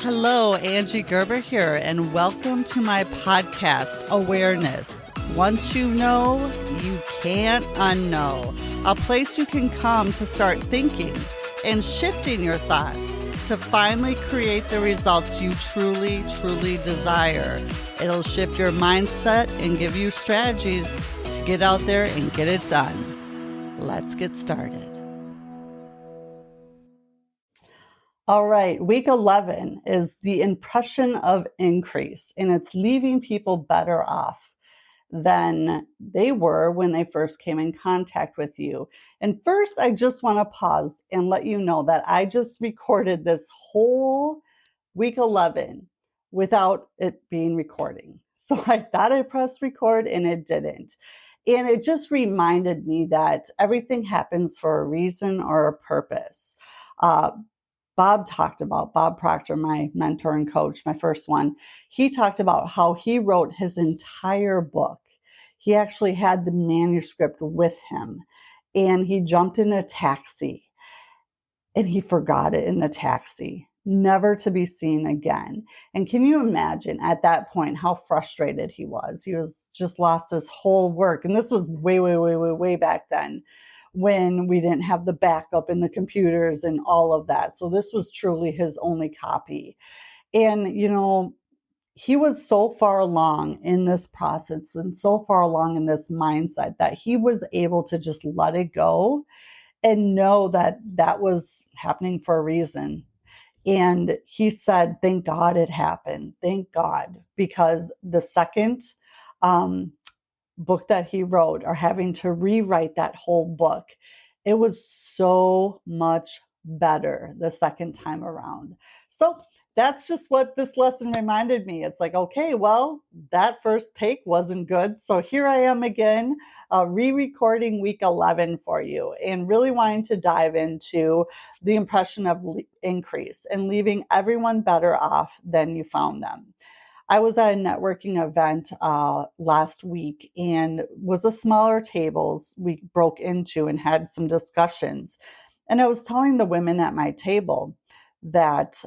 Hello, Angie Gerber here, and welcome to my podcast, Awareness. Once you know, you can't unknow. A place you can come to start thinking and shifting your thoughts to finally create the results you truly, truly desire. It'll shift your mindset and give you strategies to get out there and get it done. Let's get started. All right, week 11 is the impression of increase, and it's leaving people better off than they were when they first came in contact with you. And first, I just want to pause and let you know that I just recorded this whole week 11 without it being recording. So I thought I pressed record and it didn't. And it just reminded me that everything happens for a reason or a purpose. Bob Proctor, my mentor and coach, my first one, he talked about how he wrote his entire book. He actually had the manuscript with him, and he jumped in a taxi and he forgot it in the taxi, never to be seen again. And can you imagine at that point how frustrated he was? He was just lost his whole work. And this was way back then, when we didn't have the backup in the computers and all of that. So this was truly his only copy. And, he was so far along in this process and so far along in this mindset that he was able to just let it go and know that that was happening for a reason. And he said, thank God it happened. Thank God, because the second book that he wrote, or having to rewrite that whole book, it was so much better the second time around. So that's just what this lesson reminded me. It's like, okay, well, that first take wasn't good. So here I am again, re-recording week 11 for you, and really wanting to dive into the impression of increase and leaving everyone better off than you found them. I was at a networking event last week, and was a smaller tables we broke into and had some discussions. And I was telling the women at my table that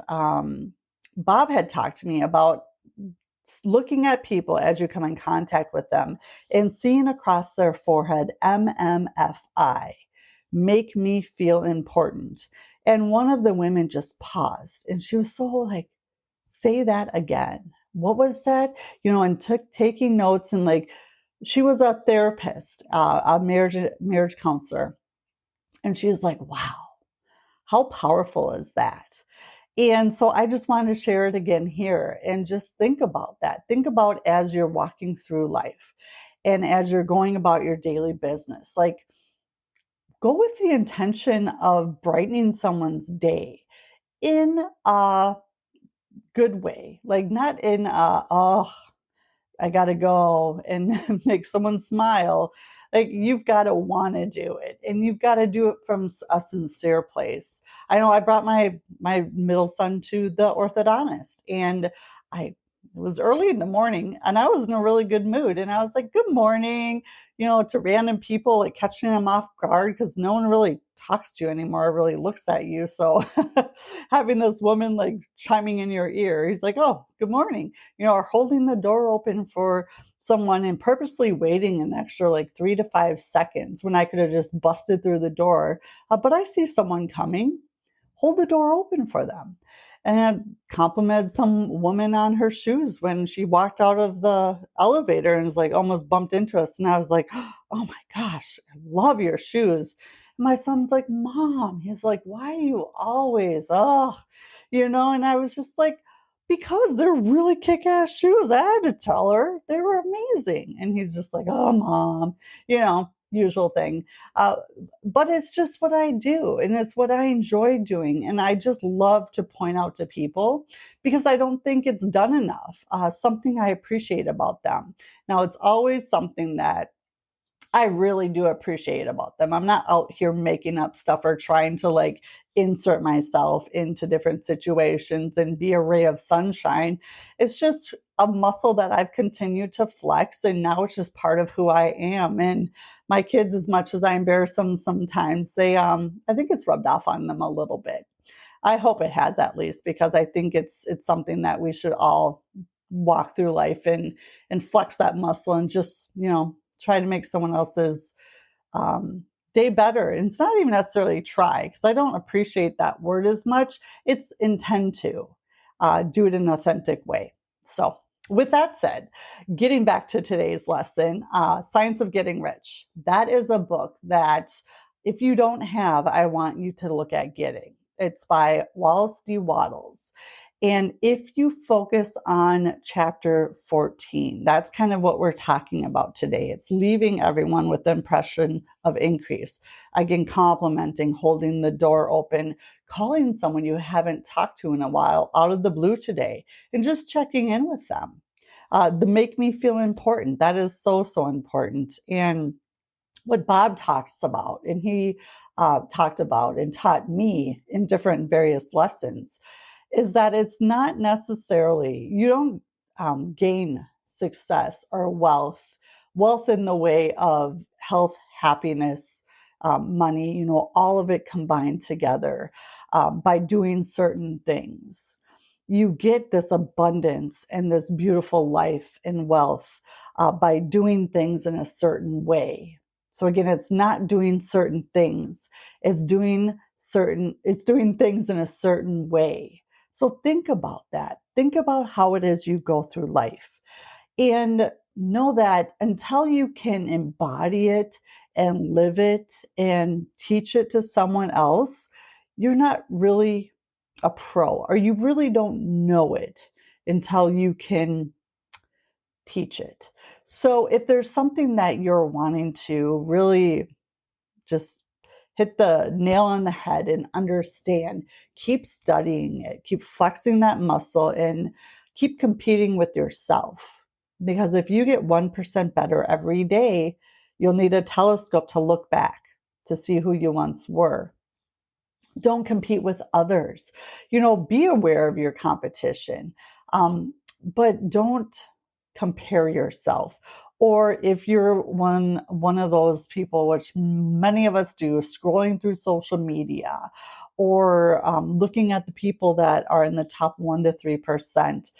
Bob had talked to me about looking at people as you come in contact with them and seeing across their forehead, MMFI, make me feel important. And one of the women just paused, and she was so like, say that again. What was that? And taking notes, and like, she was a therapist, a marriage counselor. And she was like, wow, how powerful is that? And so I just wanted to share it again here, and just think about that. Think about as you're walking through life and as you're going about your daily business, like, go with the intention of brightening someone's day in a good way, like not in I gotta go and make someone smile. Like, you've got to want to do it, and you've got to do it from a sincere place. I know I brought my middle son to the orthodontist, and it was early in the morning, and I was in a really good mood, and I was like, good morning, to random people, like catching them off guard, because no one really talks to you anymore, really looks at you. So having this woman like chiming in your ear, he's like, oh, good morning, or holding the door open for someone and purposely waiting an extra like 3 to 5 seconds when I could have just busted through the door. But I see someone coming, hold the door open for them. And I complimented some woman on her shoes when she walked out of the elevator and was like almost bumped into us. And I was like, oh my gosh, I love your shoes. And my son's like, Mom, he's like, why are you always, and I was just like, because they're really kick-ass shoes. I had to tell her they were amazing. And he's just like, oh, Mom, usual thing. But it's just what I do, and it's what I enjoy doing. And I just love to point out to people, because I don't think it's done enough, something I appreciate about them. Now, it's always something that I really do appreciate about them. I'm not out here making up stuff or trying to like insert myself into different situations and be a ray of sunshine. It's just a muscle that I've continued to flex, and now it's just part of who I am. And my kids, as much as I embarrass them sometimes, they I think it's rubbed off on them a little bit. I hope it has, at least, because I think it's something that we should all walk through life and flex that muscle and just, try to make someone else's um, day better. And it's not even necessarily try, because I don't appreciate that word as much. It's intend to do it in an authentic way. So, with that said, getting back to today's lesson, Science of Getting Rich. That is a book that, if you don't have, I want you to look at getting. It's by Wallace D. Wattles. And if you focus on chapter 14, that's kind of what we're talking about today. It's leaving everyone with the impression of increase. Again, complimenting, holding the door open, calling someone you haven't talked to in a while out of the blue today, and just checking in with them. The make me feel important. That is so, so important. And what Bob talks about, and he talked about and taught me in different various lessons, is that it's not necessarily, you don't gain success or wealth in the way of health, happiness, money, all of it combined together by doing certain things. You get this abundance and this beautiful life and wealth by doing things in a certain way. So again, it's not doing certain things, it's doing things in a certain way. So think about that. Think about how it is you go through life. And know that until you can embody it and live it and teach it to someone else, you're not really a pro, or you really don't know it until you can teach it. So if there's something that you're wanting to really just hit the nail on the head and understand, keep studying it, keep flexing that muscle, and keep competing with yourself. Because if you get 1% better every day, you'll need a telescope to look back to see who you once were. Don't compete with others. Be aware of your competition, but don't compare yourself. Or if you're one of those people, which many of us do, scrolling through social media or looking at the people that are in the top 1 to 3%,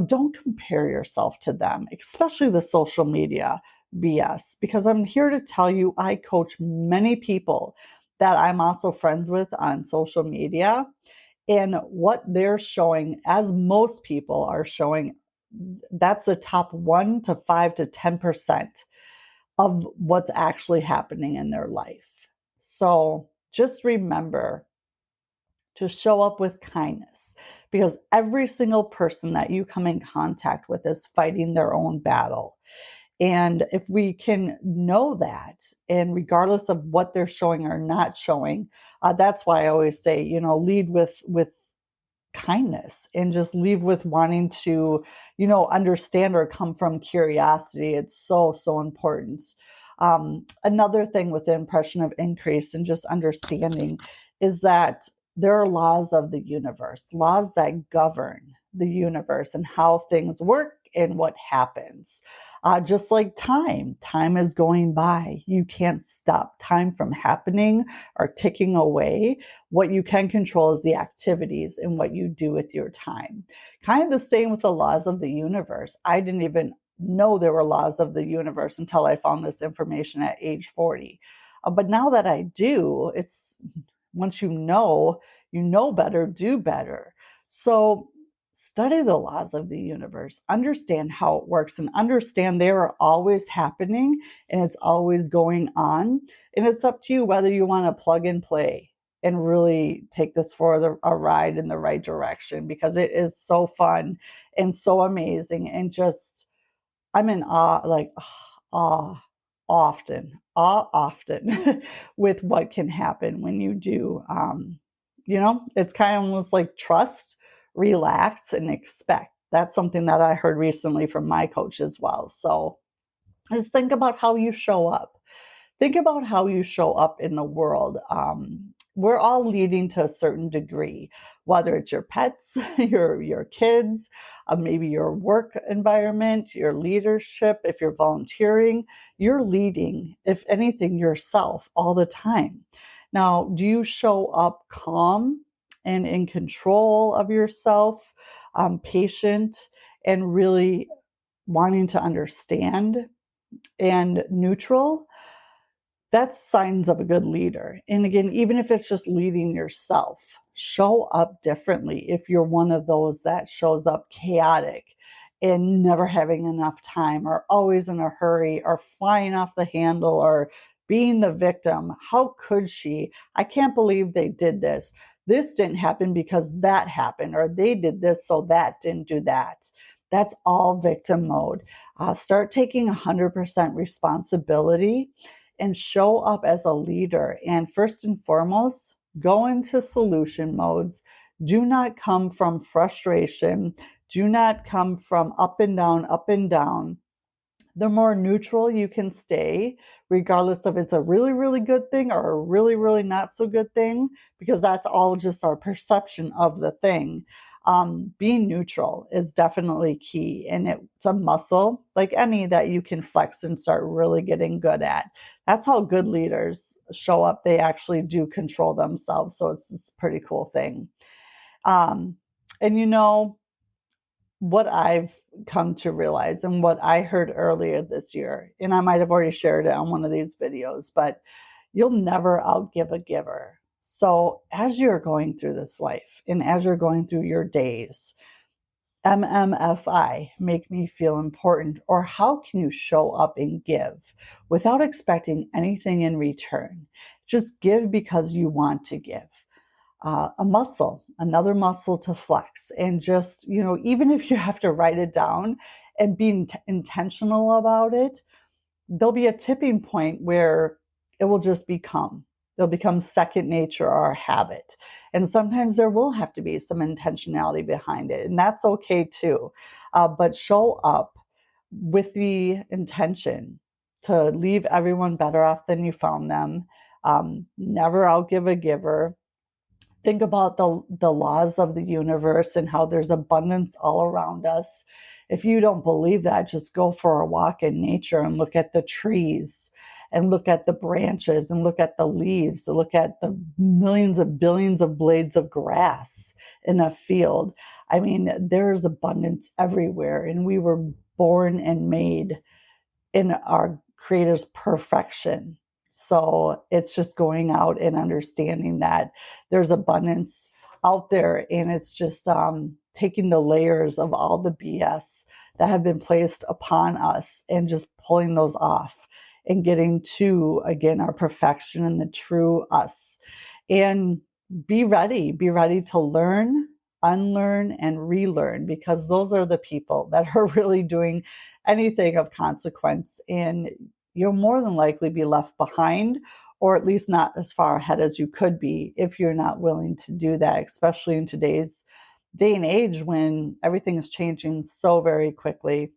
don't compare yourself to them, especially the social media BS, because I'm here to tell you, I coach many people that I'm also friends with on social media, and what they're showing, as most people are showing, that's the top 1 to 5 to 10% of what's actually happening in their life. So just remember to show up with kindness, because every single person that you come in contact with is fighting their own battle. And if we can know that, and regardless of what they're showing or not showing, that's why I always say, lead with kindness, and just leave with wanting to, understand or come from curiosity. It's so, so important. Another thing with the impression of increase and just understanding is that there are laws of the universe, laws that govern the universe and how things work and what happens. Just like time is going by. You can't stop time from happening or ticking away. What you can control is the activities and what you do with your time. Kind of the same with the laws of the universe. I didn't even know there were laws of the universe until I found this information at age 40. But now that I do, it's once you know better, do better. So study the laws of the universe, understand how it works, and understand they are always happening and it's always going on. And it's up to you whether you want to plug and play and really take this for a ride in the right direction, because it is so fun and so amazing. And just, I'm in awe, like awe often with what can happen when you do. It's kind of almost like trust, relax, and expect. That's something that I heard recently from my coach as well. So just think about how you show up. Think about how you show up in the world. We're all leading to a certain degree, whether it's your pets, your kids, maybe your work environment, your leadership. If you're volunteering, you're leading, if anything, yourself all the time. Now, do you show up calm and in control of yourself, patient, and really wanting to understand, and neutral, that's signs of a good leader. And again, even if it's just leading yourself, show up differently if you're one of those that shows up chaotic and never having enough time, or always in a hurry, or flying off the handle, or being the victim. How could she? I can't believe they did this. This didn't happen because that happened, or they did this so that didn't do that. That's all victim mode. Start taking 100% responsibility and show up as a leader. And first and foremost, go into solution modes. Do not come from frustration. Do not come from up and down, up and down. The more neutral you can stay, regardless of it's a really, really good thing or a really, really not so good thing, because that's all just our perception of the thing. Being neutral is definitely key, and it's a muscle like any that you can flex and start really getting good at. That's how good leaders show up. They actually do control themselves, so it's a pretty cool thing. Um, and what I've come to realize, and what I heard earlier this year, and I might have already shared it on one of these videos, but you'll never outgive a giver. So as you're going through this life, and as you're going through your days, MMFI, make me feel important, or how can you show up and give without expecting anything in return? Just give because you want to give. A muscle, another muscle to flex. And just, even if you have to write it down and be intentional about it, there'll be a tipping point where it will just become. It'll become second nature or a habit. And sometimes there will have to be some intentionality behind it, and that's okay too. But show up with the intention to leave everyone better off than you found them. Never outgive a giver. Think about the laws of the universe and how there's abundance all around us. If you don't believe that, just go for a walk in nature and look at the trees, and look at the branches, and look at the leaves, and look at the millions of billions of blades of grass in a field. I mean, there's abundance everywhere, and we were born and made in our creator's perfection. So it's just going out and understanding that there's abundance out there, and it's just taking the layers of all the BS that have been placed upon us and just pulling those off and getting to, again, our perfection and the true us. And be ready to learn, unlearn, and relearn, because those are the people that are really doing anything of consequence. And you'll more than likely be left behind, or at least not as far ahead as you could be if you're not willing to do that, especially in today's day and age when everything is changing so very quickly.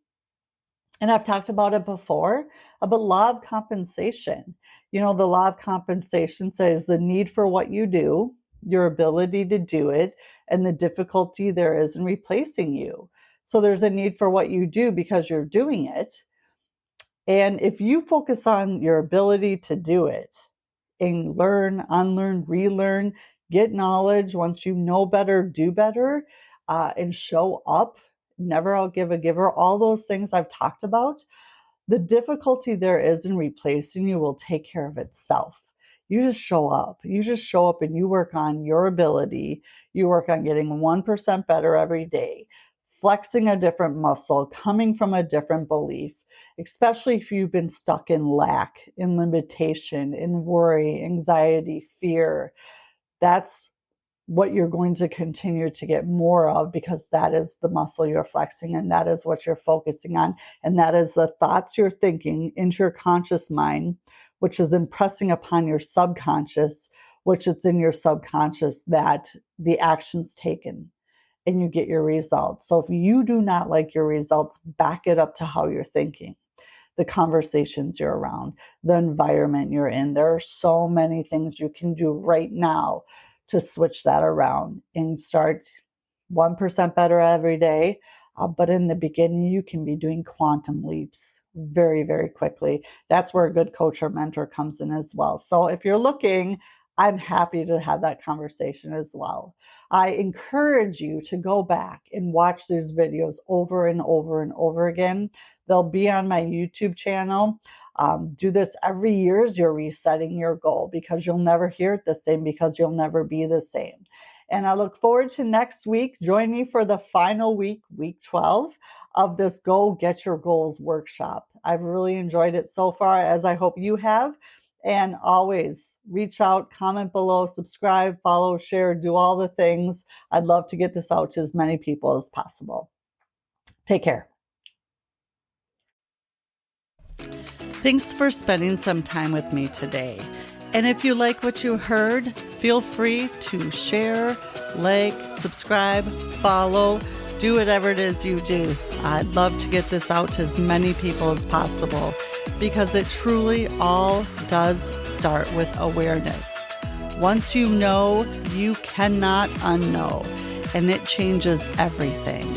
And I've talked about it before, about law of compensation. The law of compensation says the need for what you do, your ability to do it, and the difficulty there is in replacing you. So there's a need for what you do because you're doing it. And if you focus on your ability to do it and learn, unlearn, relearn, get knowledge, once you know better, do better, and show up, never outgive a giver, all those things I've talked about, the difficulty there is in replacing you will take care of itself. You just show up. You just show up and you work on your ability. You work on getting 1% better every day, flexing a different muscle, coming from a different belief, especially if you've been stuck in lack, in limitation, in worry, anxiety, fear. That's what you're going to continue to get more of, because that is the muscle you're flexing, and that is what you're focusing on, and that is the thoughts you're thinking into your conscious mind, which is impressing upon your subconscious, which is in your subconscious that the action's taken and you get your results. So if you do not like your results, back it up to how you're thinking, the conversations you're around, the environment you're in. There are so many things you can do right now to switch that around and start 1% better every day. But in the beginning, you can be doing quantum leaps very, very quickly. That's where a good coach or mentor comes in as well. So if you're looking, I'm happy to have that conversation as well. I encourage you to go back and watch these videos over and over and over again. They'll be on my YouTube channel. Do this every year as you're resetting your goal, because you'll never hear it the same, because you'll never be the same. And I look forward to next week. Join me for the final week, week 12 of this Go Get Your Goals workshop. I've really enjoyed it so far, as I hope you have. And always reach out, comment below, subscribe, follow, share, do all the things. I'd love to get this out to as many people as possible. Take care. Thanks for spending some time with me today. And if you like what you heard, feel free to share, like, subscribe, follow, do whatever it is you do. I'd love to get this out to as many people as possible, because it truly all does start with awareness. Once you know, you cannot unknow, and it changes everything.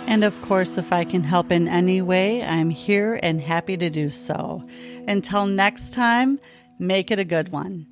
And of course, if I can help in any way, I'm here and happy to do so. Until next time, make it a good one.